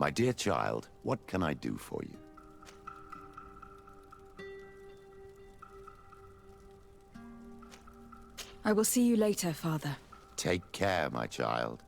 My dear child, what can I do for you? I will see you later, Father. Take care, my child.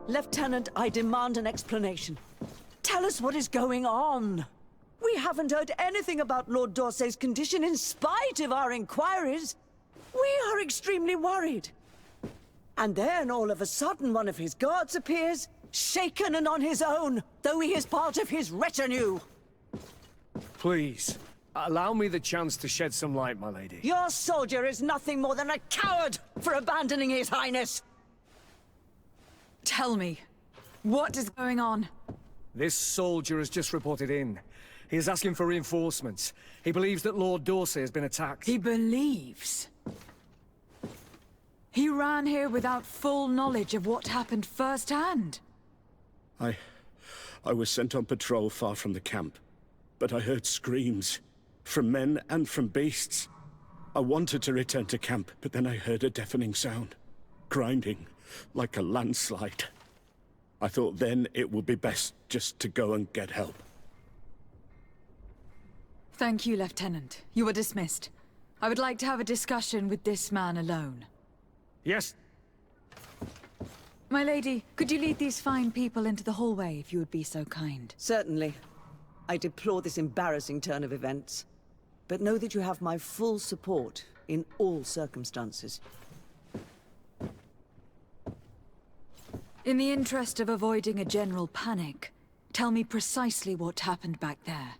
Lieutenant, I demand an explanation. Tell us what is going on. We haven't heard anything about Lord D'Orsay's condition in spite of our inquiries. We are extremely worried. And then, all of a sudden, one of his guards appears, shaken and on his own, though he is part of his retinue. Please, allow me the chance to shed some light, my lady. Your soldier is nothing more than a coward for abandoning his highness. Tell me, what is going on? This soldier has just reported in. He is asking for reinforcements. He believes that Lord D'Orsay has been attacked. He believes? He ran here without full knowledge of what happened firsthand. I was sent on patrol far from the camp, but I heard screams, from men and from beasts. I wanted to return to camp, but then I heard a deafening sound, grinding, like a landslide. I thought then it would be best just to go and get help. Thank you, Lieutenant. You are dismissed. I would like to have a discussion with this man alone. Yes? My lady, could you lead these fine people into the hallway if you would be so kind? Certainly. I deplore this embarrassing turn of events. But know that you have my full support in all circumstances. In the interest of avoiding a general panic, tell me precisely what happened back there.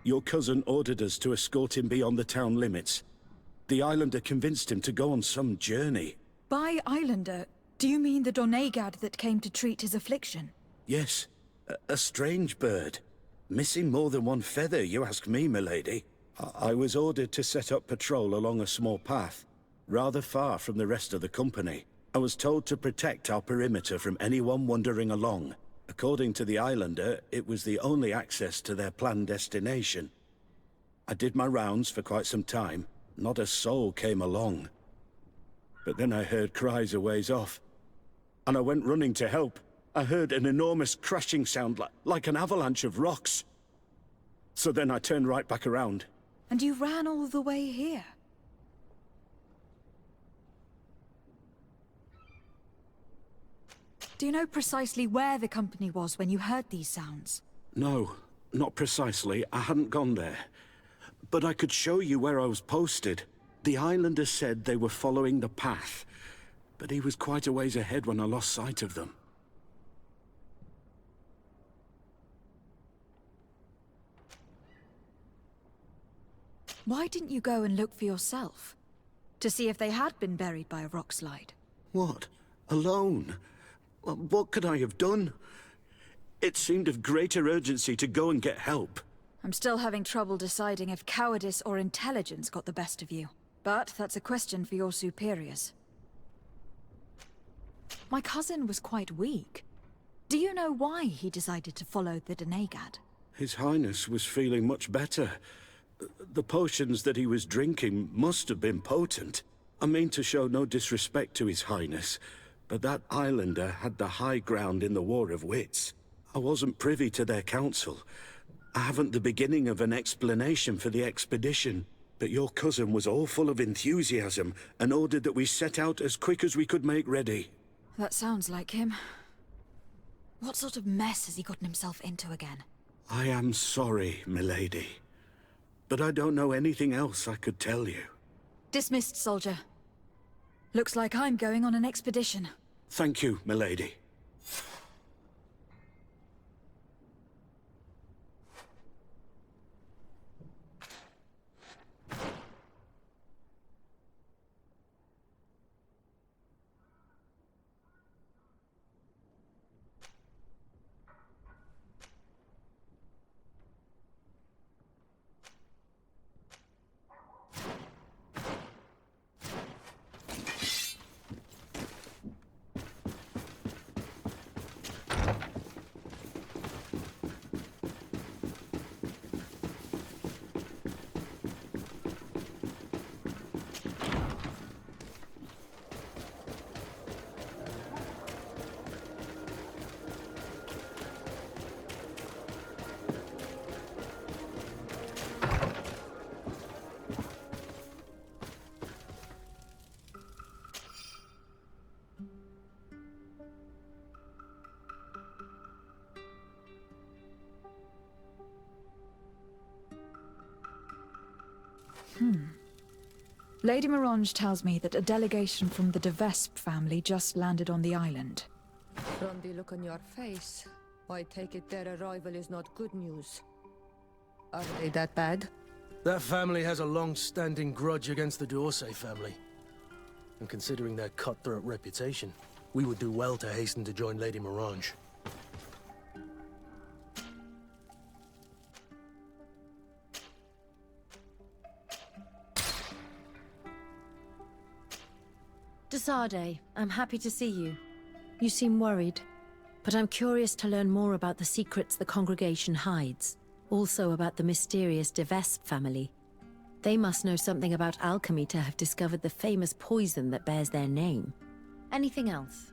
Your cousin ordered us to escort him beyond the town limits. The Islander convinced him to go on some journey. By Islander, do you mean the Donegad that came to treat his affliction? Yes, a strange bird. Missing more than one feather, you ask me, milady. I was ordered to set up patrol along a small path, rather far from the rest of the company. I was told to protect our perimeter from anyone wandering along. According to the Islander, it was the only access to their planned destination. I did my rounds for quite some time. Not a soul came along. But then I heard cries a ways off, and I went running to help. I heard an enormous crashing sound like an avalanche of rocks. So then I turned right back around. And you ran all the way here? Do you know precisely where the company was when you heard these sounds? No, not precisely. I hadn't gone there. But I could show you where I was posted. The Islanders said they were following the path. but he was quite a ways ahead when I lost sight of them. Why didn't you go and look for yourself? To see if they had been buried by a rock slide? What? Alone? Well, what could I have done? It seemed of greater urgency to go and get help. I'm still having trouble deciding if cowardice or intelligence got the best of you. But that's a question for your superiors. My cousin was quite weak. Do you know why he decided to follow the Denegad? His Highness was feeling much better. The potions that he was drinking must have been potent. I mean to show no disrespect to His Highness, but that islander had the high ground in the War of Wits. I wasn't privy to their counsel. I haven't the beginning of an explanation for the expedition, but your cousin was all full of enthusiasm and ordered that we set out as quick as we could make ready. That sounds like him. What sort of mess has he gotten himself into again? I am sorry, milady, but I don't know anything else I could tell you. Dismissed, soldier. Looks like I'm going on an expedition. Thank you, milady. Lady Mirange tells me that a delegation from the de Vespe family just landed on the island. From the look on your face, I take it their arrival is not good news. Are they that bad? That family has a long-standing grudge against the d'Orsay family. And considering their cutthroat reputation, we would do well to hasten to join Lady Mirange. Desade, I'm happy to see you. You seem worried, but I'm curious to learn more about the secrets the congregation hides. Also about the mysterious de Vespe family. They must know something about alchemy to have discovered the famous poison that bears their name. Anything else?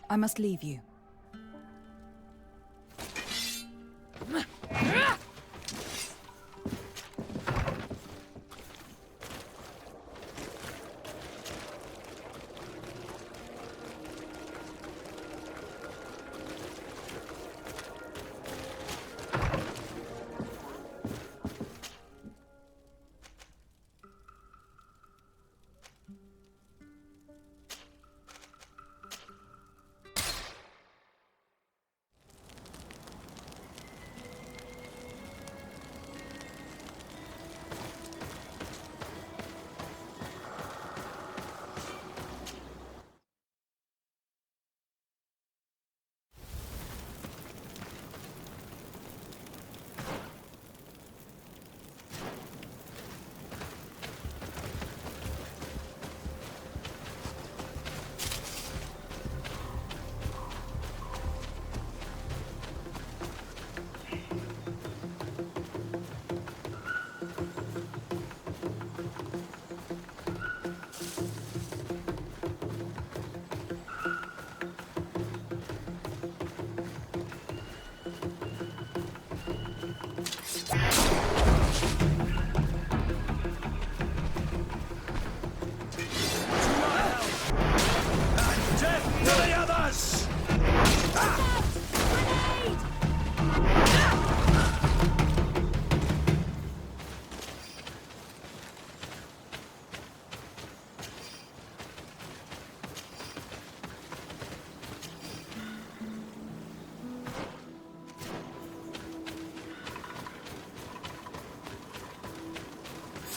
I must leave you.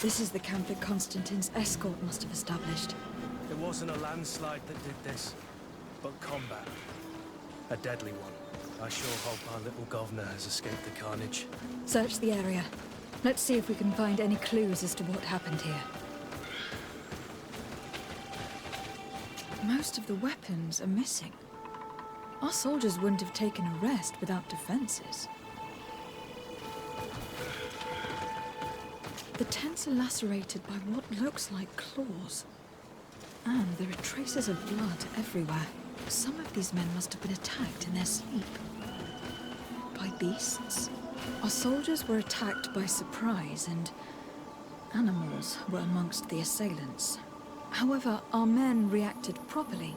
This is the camp that Constantin's escort must have established. It wasn't a landslide that did this, but combat. A deadly one. I sure hope our little governor has escaped the carnage. Search the area. Let's see if we can find any clues as to what happened here. Most of the weapons are missing. Our soldiers wouldn't have taken a rest without defenses. The tents are lacerated by what looks like claws. And there are traces of blood everywhere. Some of these men must have been attacked in their sleep. By beasts? Our soldiers were attacked by surprise, and animals were amongst the assailants. However, our men reacted properly.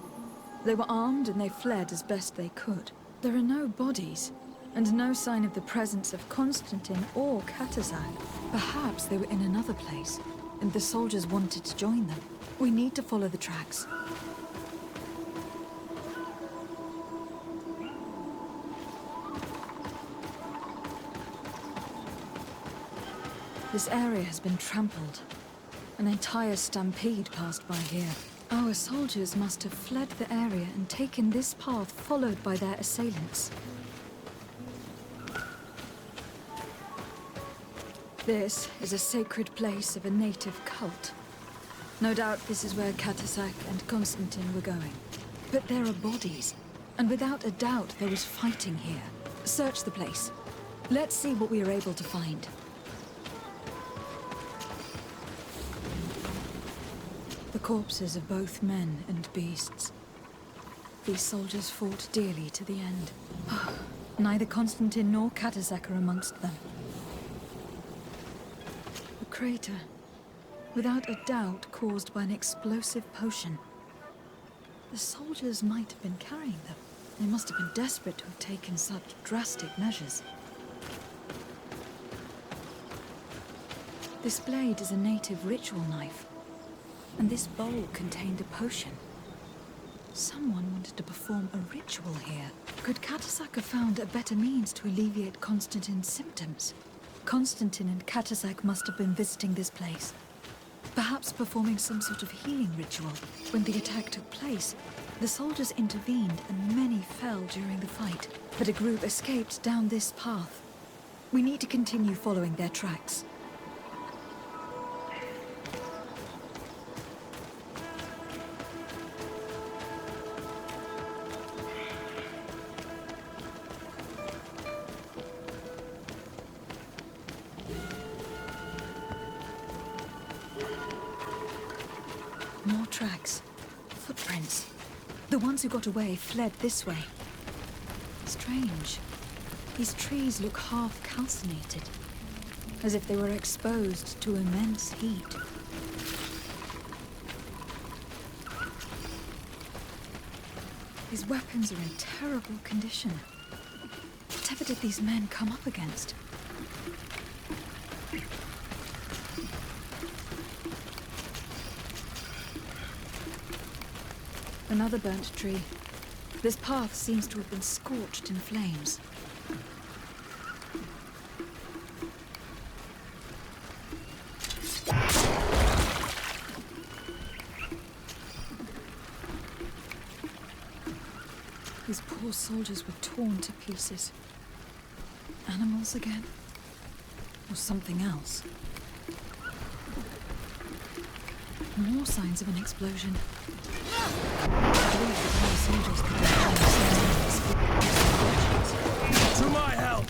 They were armed and they fled as best they could. There are no bodies, and no sign of the presence of Constantin or Katazak. Perhaps they were in another place, and the soldiers wanted to join them. We need to follow the tracks. This area has been trampled. An entire stampede passed by here. Our soldiers must have fled the area and taken this path followed by their assailants. This is a sacred place of a native cult. No doubt this is where Katazak and Constantin were going. But there are bodies, and without a doubt there was fighting here. Search the place. Let's see what we are able to find. The corpses of both men and beasts. These soldiers fought dearly to the end. Neither Constantin nor Katazak are amongst them. A crater, without a doubt caused by an explosive potion. The soldiers might have been carrying them. They must have been desperate to have taken such drastic measures. This blade is a native ritual knife. And this bowl contained a potion. Someone wanted to perform a ritual here. Could Katazak have found a better means to alleviate Constantin's symptoms? Constantin and Katazak must have been visiting this place. Perhaps performing some sort of healing ritual. When the attack took place, the soldiers intervened and many fell during the fight. But a group escaped down this path. We need to continue following their tracks. More tracks. Footprints. The ones who got away fled this way. Strange. These trees look half calcinated, as if they were exposed to immense heat. These weapons are in terrible condition. Whatever did these men come up against? Another burnt tree. This path seems to have been scorched in flames. These poor soldiers were torn to pieces. Animals again? Or something else? More signs of an explosion. To my help!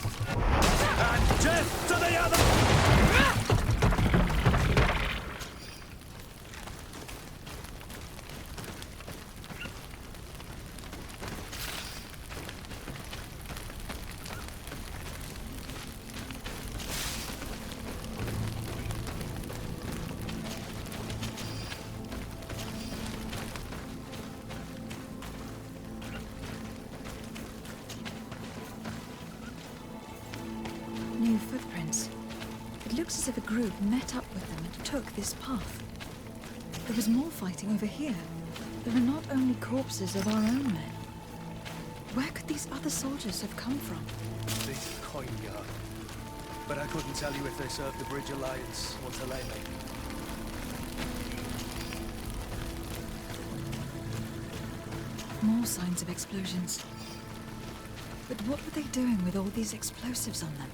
And death to the other! New footprints. It looks as if a group met up with them and took this path. There was more fighting over here. There are not only corpses of our own men. Where could these other soldiers have come from? This courtyard. but I couldn't tell you if they served the Bridge Alliance or Theleme. More signs of explosions. But what were they doing with all these explosives on them?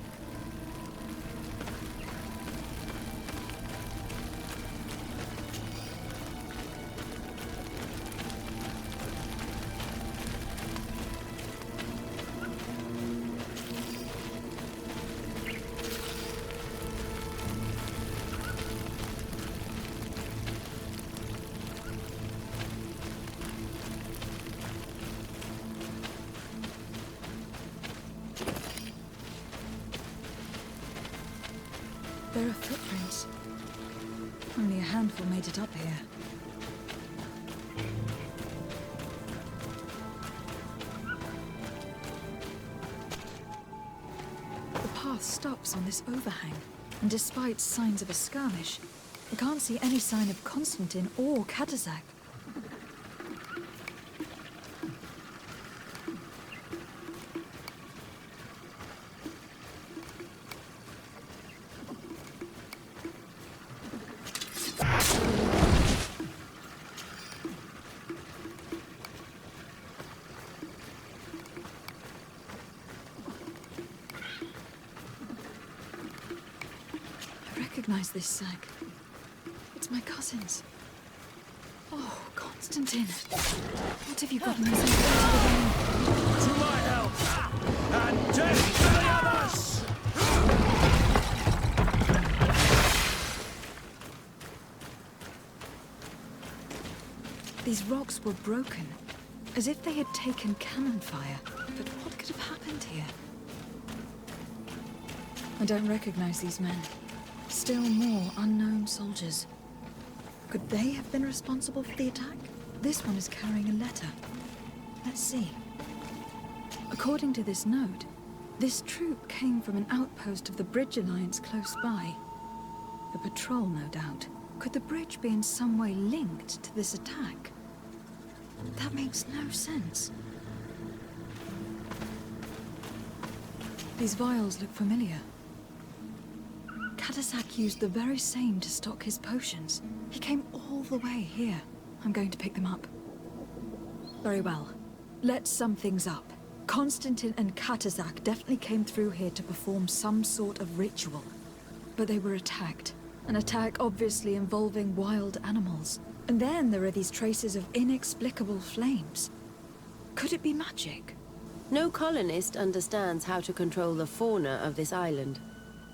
There are footprints. Only a handful made it up here. The path stops on this overhang, and despite signs of a skirmish, I can't see any sign of Constantin or Katazak. I recognize this sack. It's my cousin's. Oh, Constantin. What have you gotten us into again? To my help! And death to the others! These rocks were broken, as if they had taken cannon fire. But what could have happened here? I don't recognize these men. Still more unknown soldiers. Could they have been responsible for the attack? This one is carrying a letter. Let's see. According to this note, this troop came from an outpost of the Bridge Alliance close by. A patrol, no doubt. Could the bridge be in some way linked to this attack? That makes no sense. These vials look familiar. Katazak used the very same to stock his potions. He came all the way here. I'm going to pick them up. Very well. Let's sum things up. Constantin and Katazak definitely came through here to perform some sort of ritual. But they were attacked. An attack obviously involving wild animals. And then there are these traces of inexplicable flames. Could it be magic? No colonist understands how to control the fauna of this island.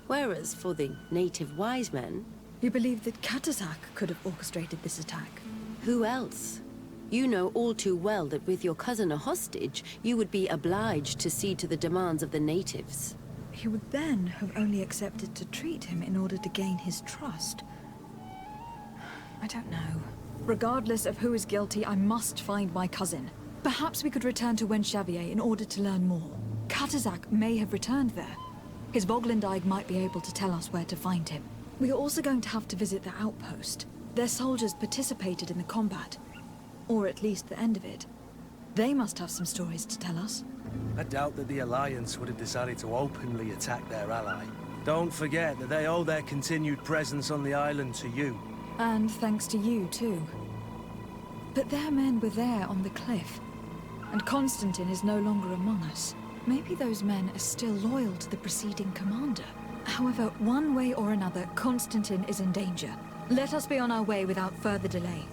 Whereas for the native wise men... You believe that Katazak could have orchestrated this attack? Who else? You know all too well that with your cousin a hostage, you would be obliged to cede to the demands of the natives. He would then have only accepted to treat him in order to gain his trust. I don't know. Regardless of who is guilty, I must find my cousin. Perhaps we could return to Wenxavier in order to learn more. Katazak may have returned there. His Voglendyke might be able to tell us where to find him. We are also going to have to visit the outpost. Their soldiers participated in the combat. Or at least the end of it. They must have some stories to tell us. I doubt that the Alliance would have decided to openly attack their ally. Don't forget that they owe their continued presence on the island to you. And thanks to you, too. But their men were there on the cliff. And Constantin is no longer among us. Maybe those men are still loyal to the preceding commander. However, one way or another, Constantin is in danger. Let us be on our way without further delay.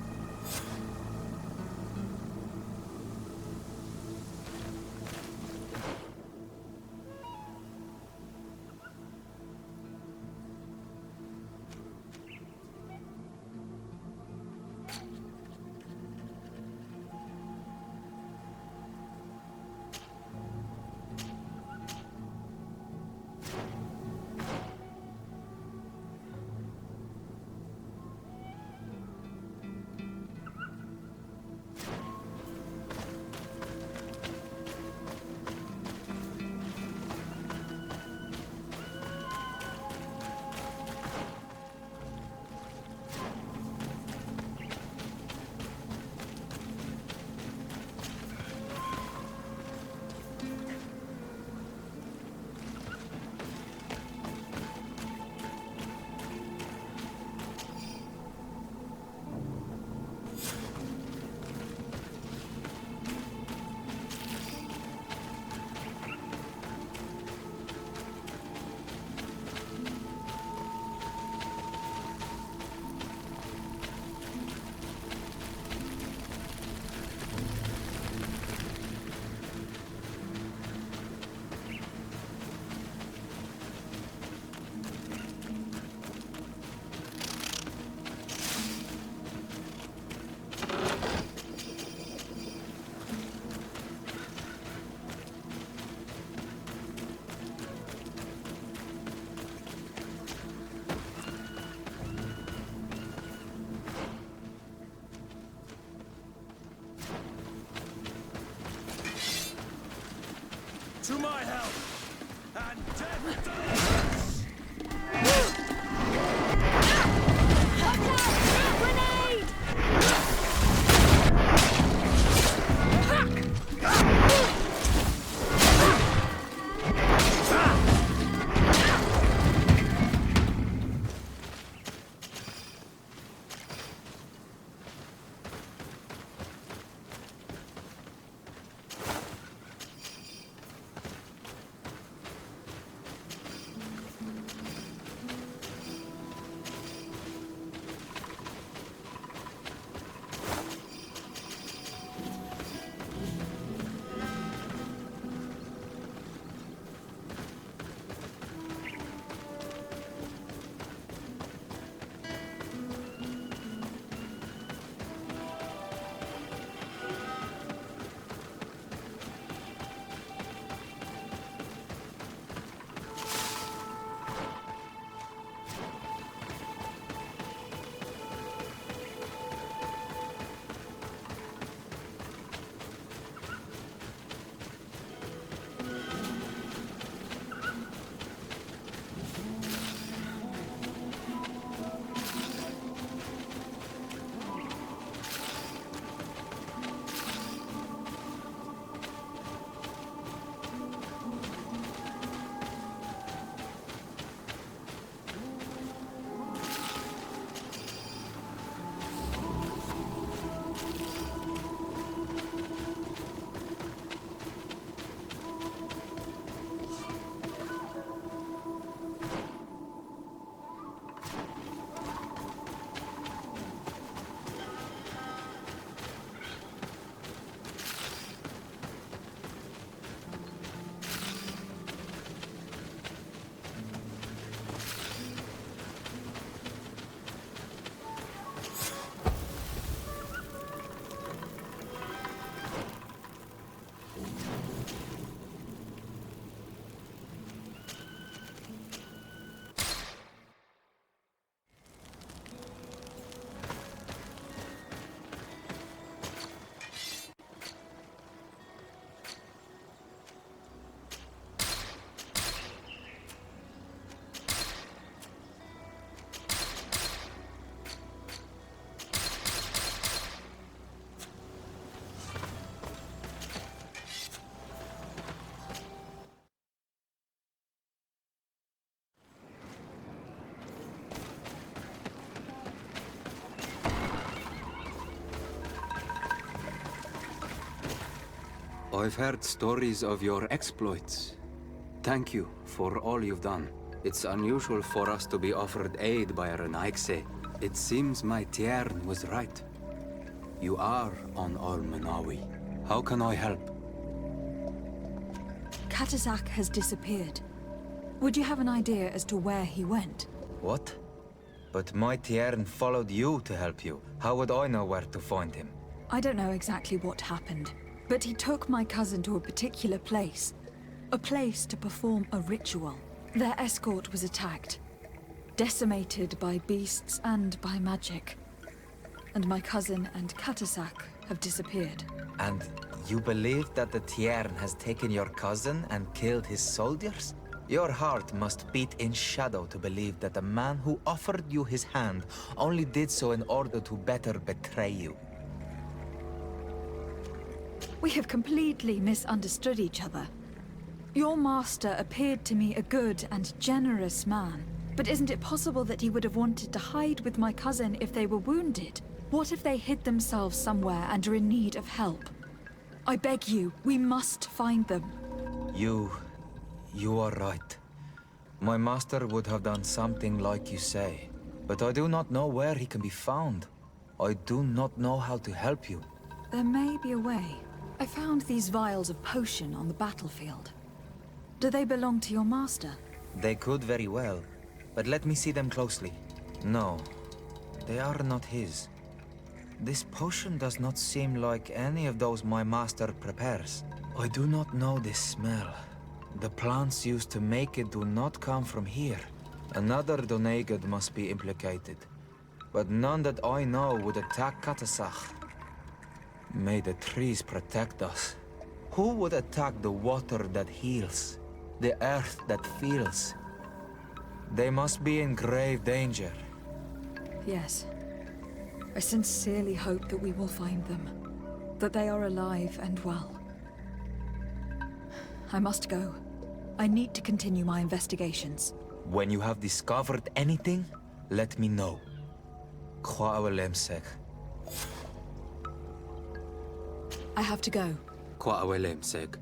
my help! And death deliverance! Grenade! I've heard stories of your exploits. Thank you for all you've done. It's unusual for us to be offered aid by a Renaigse. It seems my Tiern was right. You are on Al-Manawi. How can I help? Katasak has disappeared. Would you have an idea as to where he went? What? But my Tiern followed you to help you. How would I know where to find him? I don't know exactly what happened, but he took my cousin to a particular place. A place to perform a ritual. Their escort was attacked. Decimated by beasts and by magic. And my cousin and Katasak have disappeared. And you believe that the Tiern has taken your cousin and killed his soldiers? Your heart must beat in shadow to believe that the man who offered you his hand only did so in order to better betray you. We have completely misunderstood each other. Your master appeared to me a good and generous man. But isn't it possible that he would have wanted to hide with my cousin if they were wounded? What if they hid themselves somewhere and are in need of help? I beg you, we must find them. You are right. My master would have done something like you say. But I do not know where he can be found. I do not know how to help you. There may be a way. I found these vials of potion on the battlefield. Do they belong to your master? They could very well. But let me see them closely. No, they are not his. This potion does not seem like any of those my master prepares. I do not know this smell. The plants used to make it do not come from here. Another Donegad must be implicated. But none that I know would attack Katasach. May the trees protect us. Who would attack the water that heals, the earth that feels? They must be in grave danger. Yes. I sincerely hope that we will find them. That they are alive and well. I must go. I need to continue my investigations. When you have discovered anything, let me know. Kwawelemsek. I have to go. Kwawelemsek.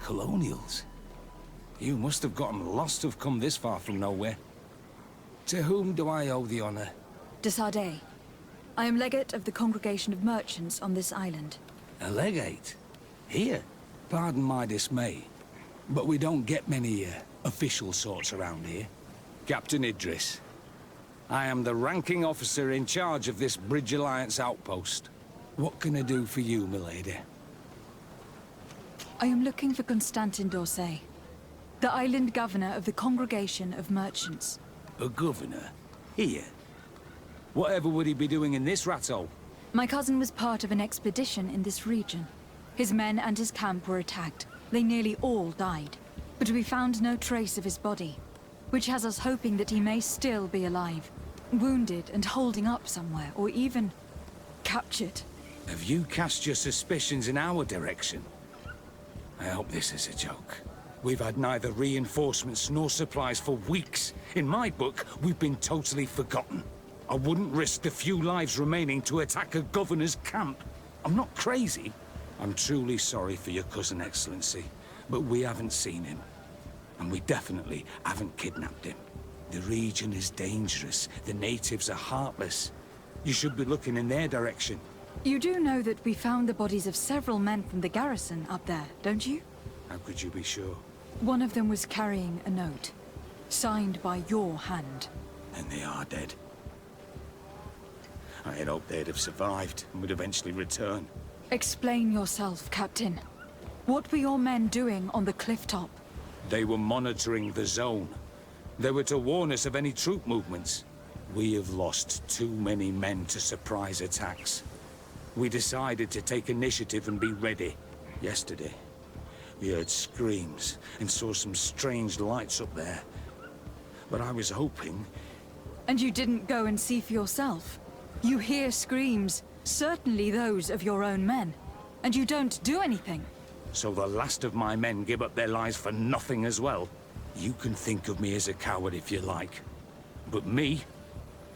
Colonials? You must have gotten lost to have come this far from nowhere. To whom do I owe the honor? De Sardet. I am legate of the Congregation of Merchants on this island. A legate? Here? Pardon my dismay, but we don't get many official sorts around here. Captain Idris. I am the ranking officer in charge of this Bridge Alliance outpost. What can I do for you, milady? I am looking for Constantin d'Orsay, the island governor of the Congregation of Merchants. A governor? Here? Whatever would he be doing in this rattle? My cousin was part of an expedition in this region. His men and his camp were attacked. They nearly all died. But we found no trace of his body, which has us hoping that he may still be alive, wounded and holding up somewhere, or even captured. Have you cast your suspicions in our direction? I hope this is a joke. We've had neither reinforcements nor supplies for weeks. In my book, we've been totally forgotten. I wouldn't risk the few lives remaining to attack a governor's camp. I'm not crazy. I'm truly sorry for your cousin, Excellency, but we haven't seen him. And we definitely haven't kidnapped him. The region is dangerous. The natives are heartless. You should be looking in their direction. You do know that we found the bodies of several men from the garrison up there, don't you? How could you be sure? One of them was carrying a note, signed by your hand. And they are dead. I had hoped they'd have survived and would eventually return. Explain yourself, Captain. What were your men doing on the cliff top? They were monitoring the zone. They were to warn us of any troop movements. We have lost too many men to surprise attacks. We decided to take initiative and be ready. Yesterday, we heard screams and saw some strange lights up there. But I was hoping... And you didn't go and see for yourself? You hear screams, certainly those of your own men, and you don't do anything? So the last of my men give up their lives for nothing as well? You can think of me as a coward if you like. But me?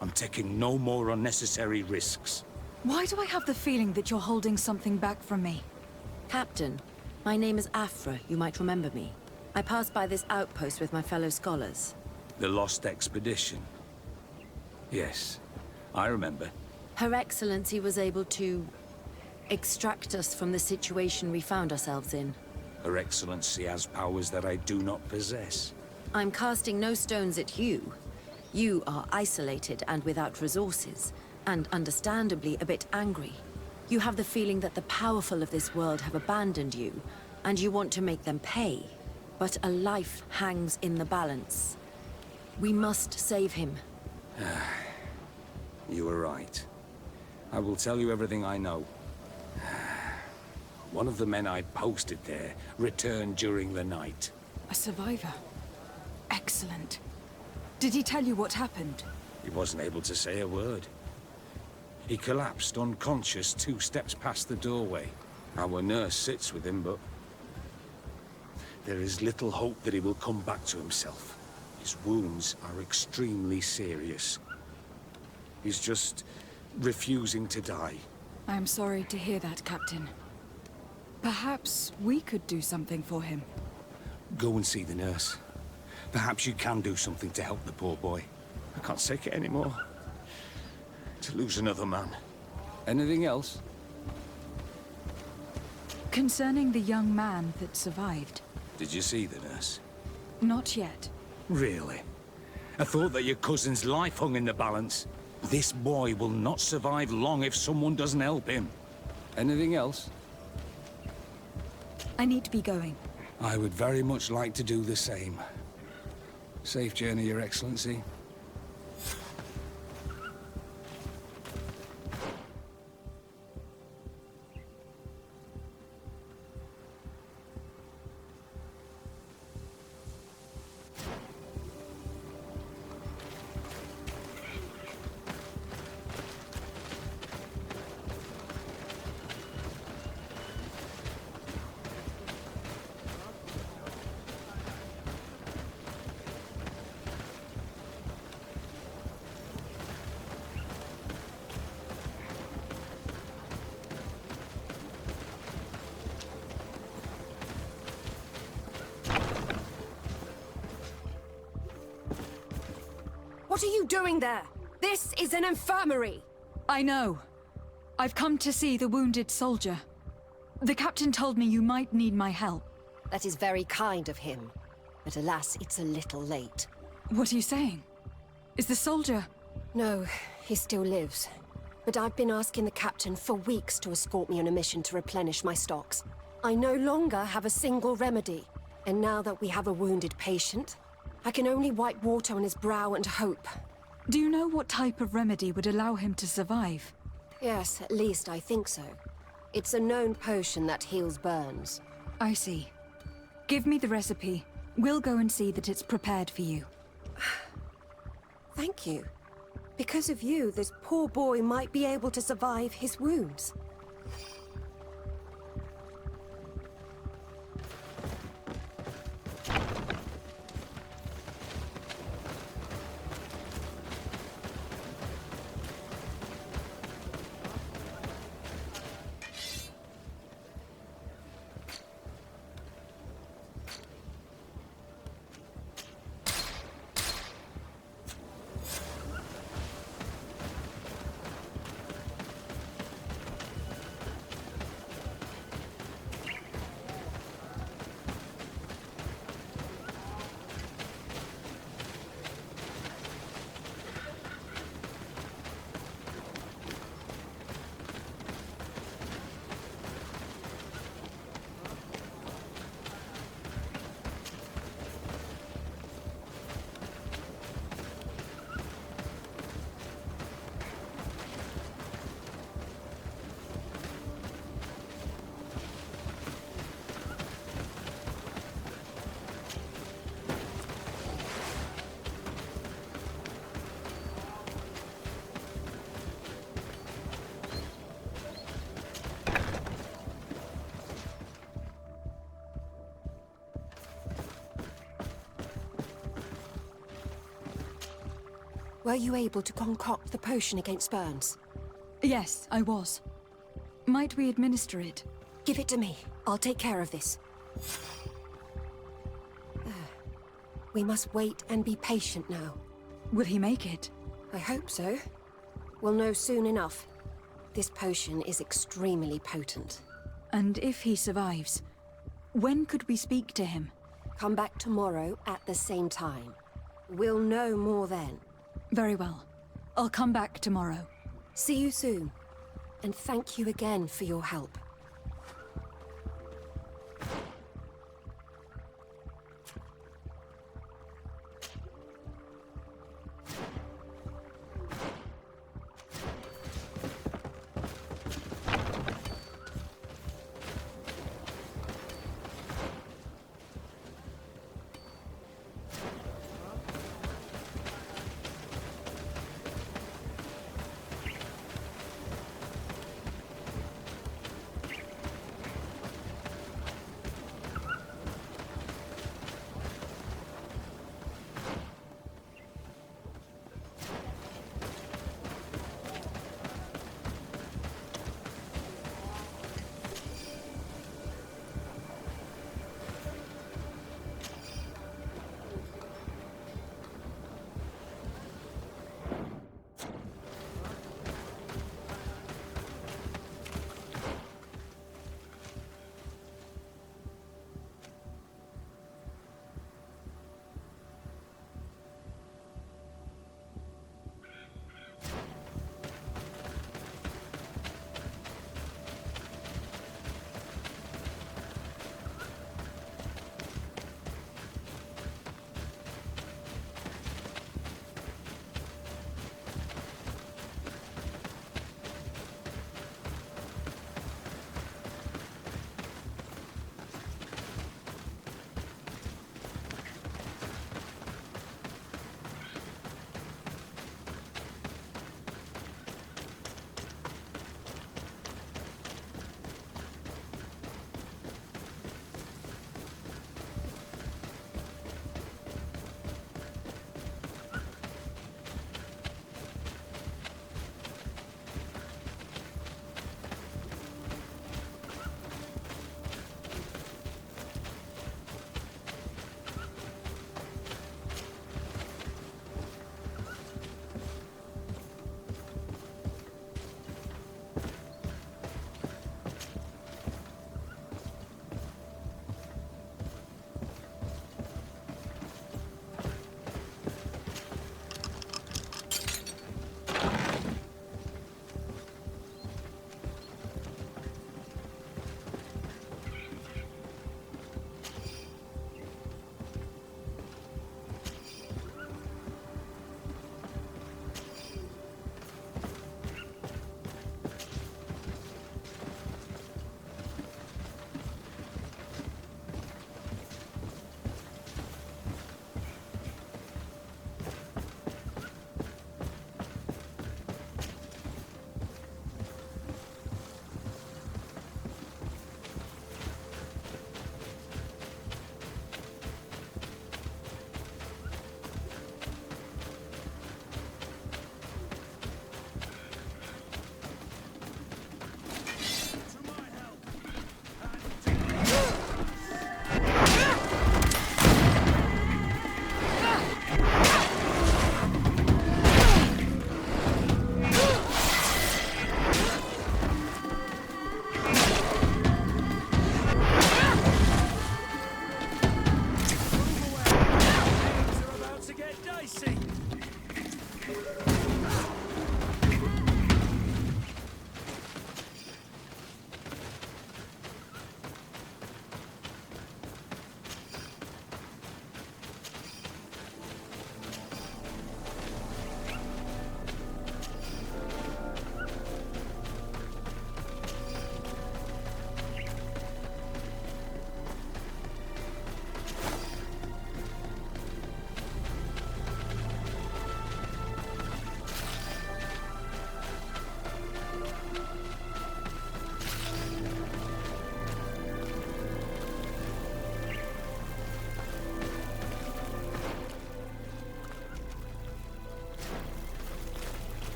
I'm taking no more unnecessary risks. Why do I have the feeling that you're holding something back from me? Captain, my name is Afra. You might remember me. I passed by this outpost with my fellow scholars. The Lost Expedition. Yes, I remember. Her Excellency was able to extract us from the situation we found ourselves in. Her Excellency has powers that I do not possess. I'm casting no stones at you. You are isolated and without resources, and understandably a bit angry. You have the feeling that the powerful of this world have abandoned you, and you want to make them pay. But a life hangs in the balance. We must save him. You were right. I will tell you everything I know. One of the men I posted there returned during the night. A survivor. Excellent. Did he tell you what happened? He wasn't able to say a word. He collapsed unconscious 2 steps past the doorway. Our nurse sits with him, but there is little hope that he will come back to himself. His wounds are extremely serious. He's just refusing to die. I'm sorry to hear that, Captain. Perhaps we could do something for him. Go and see the nurse. Perhaps you can do something to help the poor boy. I can't take it anymore. To lose another man. Anything else? Concerning the young man that survived. Did you see the nurse? Not yet. Really? I thought that your cousin's life hung in the balance. This boy will not survive long if someone doesn't help him. Anything else? I need to be going. I would very much like to do the same. Safe journey, Your Excellency. What are you doing there? This is an infirmary! I know. I've come to see the wounded soldier. The captain told me you might need my help. That is very kind of him. But alas, it's a little late. What are you saying? Is the soldier... No, he still lives. But I've been asking the captain for weeks to escort me on a mission to replenish my stocks. I no longer have a single remedy. And now that we have a wounded patient, I can only wipe water on his brow and hope. Do you know what type of remedy would allow him to survive? Yes, at least I think so. It's a known potion that heals burns. I see. Give me the recipe. We'll go and see that it's prepared for you. Thank you. Because of you, this poor boy might be able to survive his wounds. Were you able to concoct the potion against burns? Yes, I was. Might we administer it? Give it to me. I'll take care of this. We must wait and be patient now. Will he make it? I hope so. We'll know soon enough. This potion is extremely potent. And if he survives, when could we speak to him? Come back tomorrow at the same time. We'll know more then. Very well. I'll come back tomorrow. See you soon. And thank you again for your help.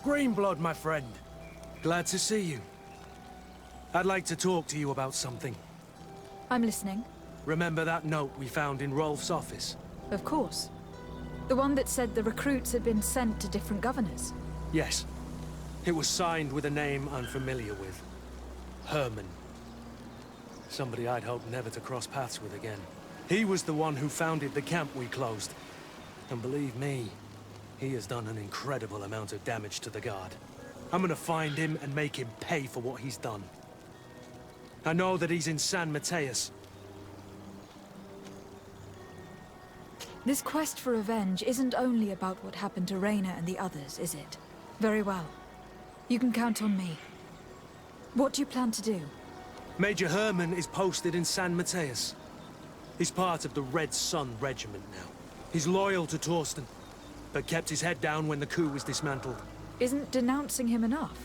Greenblood, my friend. Glad to see you. I'd like to talk to you about something. I'm listening. Remember that note we found in Rolf's office? Of course. The one that said the recruits had been sent to different governors. Yes. It was signed with a name I'm familiar with. Herman. Somebody I'd hoped never to cross paths with again. He was the one who founded the camp we closed. And believe me, he has done an incredible amount of damage to the Guard. I'm gonna find him and make him pay for what he's done. I know that he's in San Mateus. This quest for revenge isn't only about what happened to Reyna and the others, is it? Very well. You can count on me. What do you plan to do? Major Herman is posted in San Mateus. He's part of the Red Sun Regiment now. He's loyal to Torsten, but kept his head down when the coup was dismantled. Isn't denouncing him enough?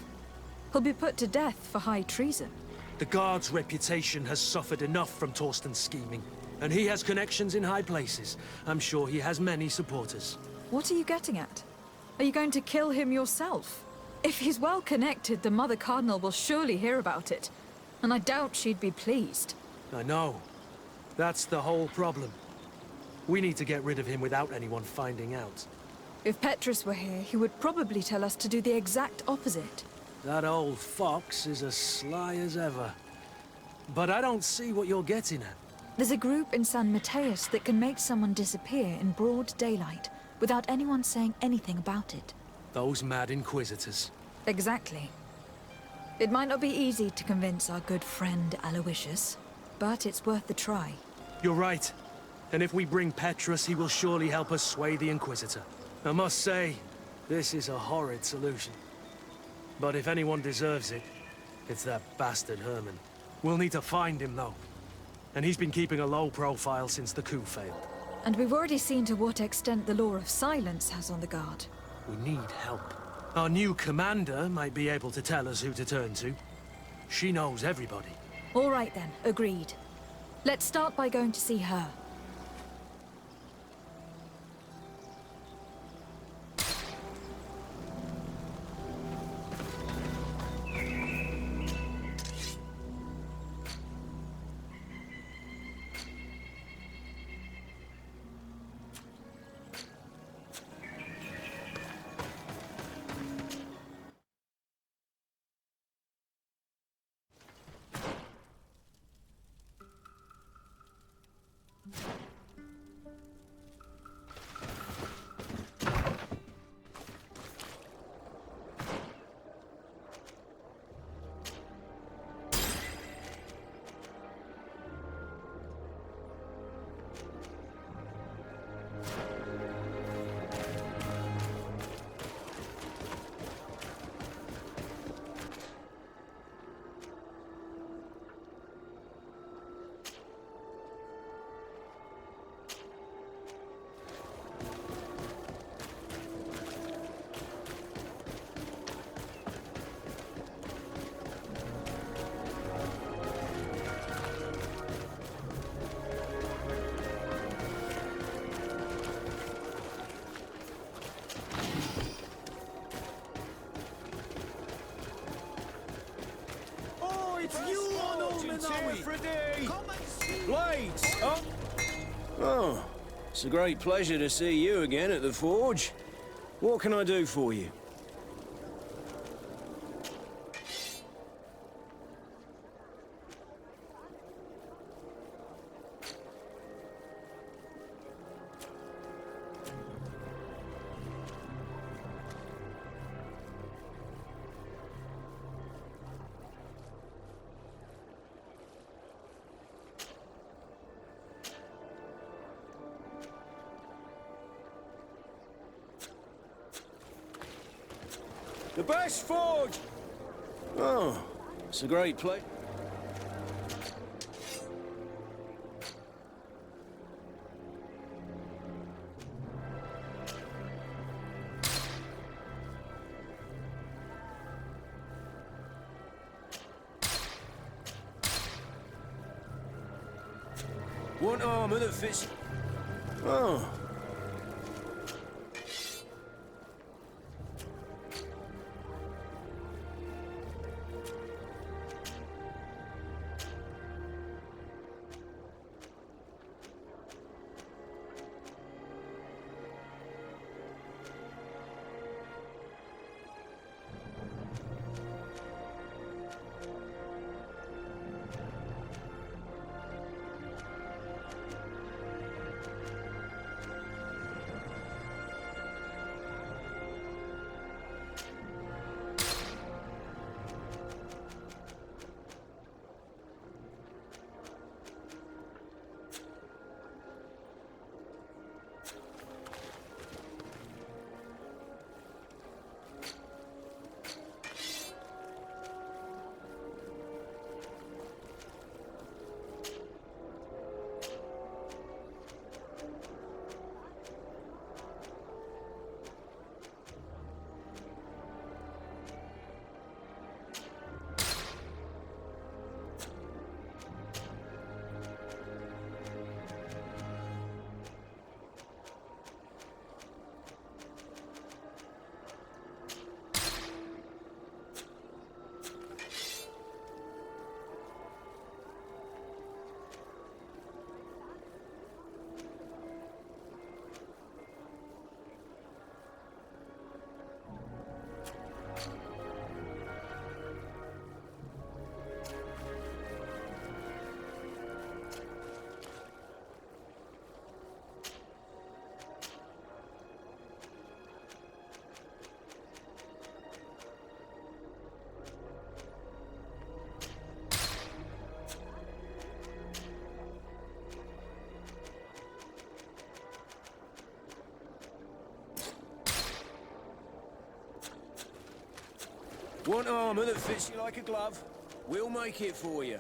He'll be put to death for high treason. The Guard's reputation has suffered enough from Torsten's scheming, and he has connections in high places. I'm sure he has many supporters. What are you getting at? Are you going to kill him yourself? If he's well connected, the Mother Cardinal will surely hear about it. And I doubt she'd be pleased. I know. That's the whole problem. We need to get rid of him without anyone finding out. If Petrus were here, he would probably tell us to do the exact opposite. That old fox is as sly as ever. But I don't see what you're getting at. There's a group in San Mateus that can make someone disappear in broad daylight without anyone saying anything about it. Those mad Inquisitors. Exactly. It might not be easy to convince our good friend Aloysius, but it's worth the try. You're right. And if we bring Petrus, he will surely help us sway the Inquisitor. I must say, this is a horrid solution. But if anyone deserves it, it's that bastard Herman. We'll need to find him, though. And he's been keeping a low profile since the coup failed. And we've already seen to what extent the law of silence has on the Guard. We need help. Our new commander might be able to tell us who to turn to. She knows everybody. All right then, agreed. Let's start by going to see her. Blades! Oh, it's a great pleasure to see you again at the Forge. What can I do for you? The best forge! Oh, it's a great place. Want armor that fits... Oh. Want armor that fits you like a glove? We'll make it for you.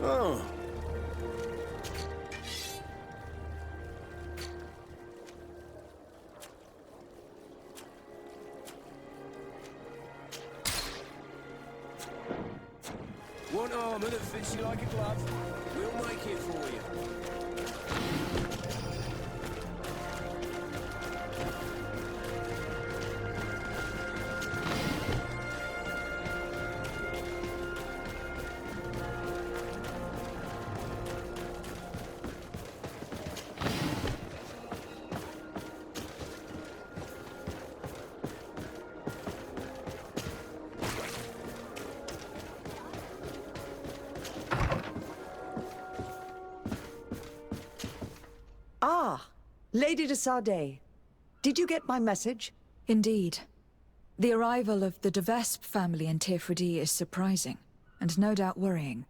Oh. Want armor that fits you like a glove? We'll make it for you. Ah, Lady de Sardet. Did you get my message? Indeed. The arrival of the de Vespe family in Tirfredi is surprising, and no doubt worrying.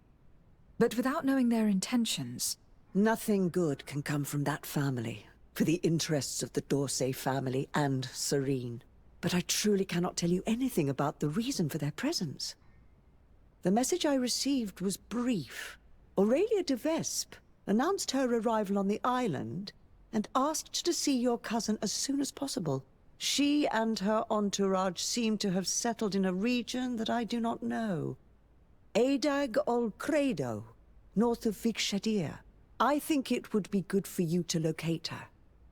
But without knowing their intentions... Nothing good can come from that family, for the interests of the D'Orsay family and Serene. But I truly cannot tell you anything about the reason for their presence. The message I received was brief. Aurelia de Vespe announced her arrival on the island and asked to see your cousin as soon as possible. She and her entourage seem to have settled in a region that I do not know. Adag ol Credo, north of Vikshadir. I think it would be good for you to locate her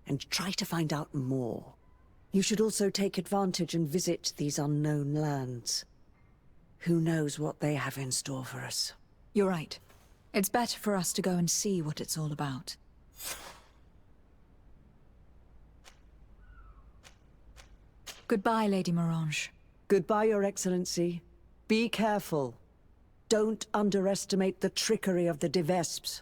and try to find out more. You should also take advantage and visit these unknown lands. Who knows what they have in store for us? You're right. It's better for us to go and see what it's all about. Goodbye, Lady Morange. Goodbye, Your Excellency. Be careful. Don't underestimate the trickery of the de Vespes.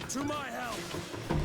To my help!